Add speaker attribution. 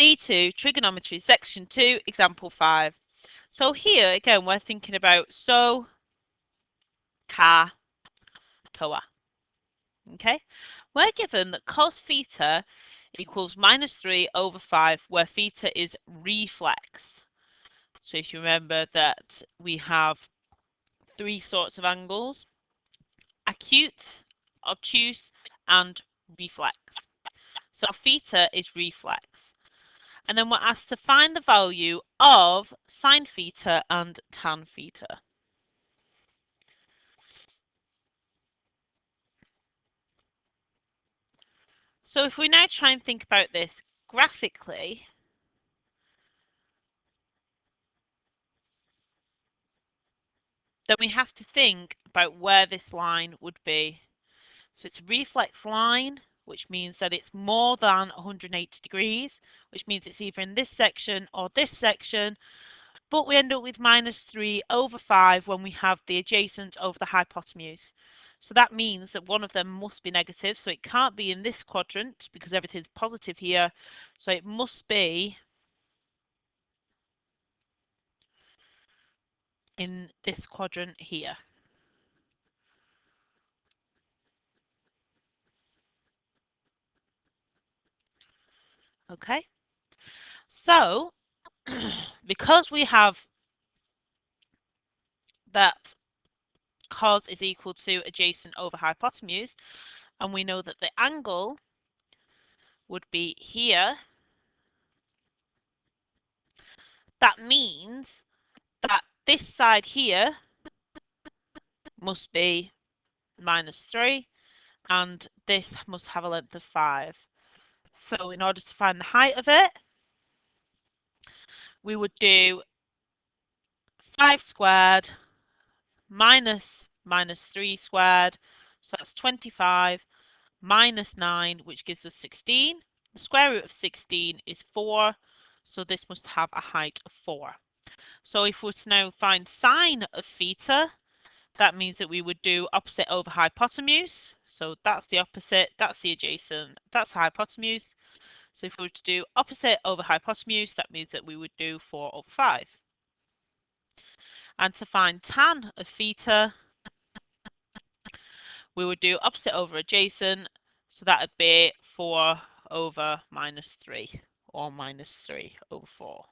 Speaker 1: D2 Trigonometry Section 2 Example 5. So here again we're thinking about ka, toa. Okay, we're given that cos theta equals -3/5 where theta is reflex. So if you remember that we have three sorts of angles: acute, obtuse, and reflex. So theta is reflex. And then we're asked to find the value of sine theta and tan theta. So if we now try and think about this graphically, then we have to think about where this line would be. So it's a reflex line, which means that it's more than 180 degrees, which means it's either in this section or this section, but we end up with -3/5 when we have the adjacent over the hypotenuse. So that means that one of them must be negative, so it can't be in this quadrant because everything's positive here, so it must be in this quadrant here. Okay, so because we have that cos is equal to adjacent over hypotenuse, and we know that the angle would be here, that means that this side here must be -3, and this must have a length of 5. So in order to find the height of it, we would do 5 squared minus -3 squared, so that's 25, minus 9, which gives us 16. The square root of 16 is 4, so this must have a height of 4. So if we're to now find sine of theta, that means that we would do opposite over hypotenuse. So that's the opposite, that's the adjacent, that's the hypotenuse. So if we were to do opposite over hypotenuse, that means that we would do 4/5. And to find tan of theta, we would do opposite over adjacent. So that would be 4/-3, or -3/4.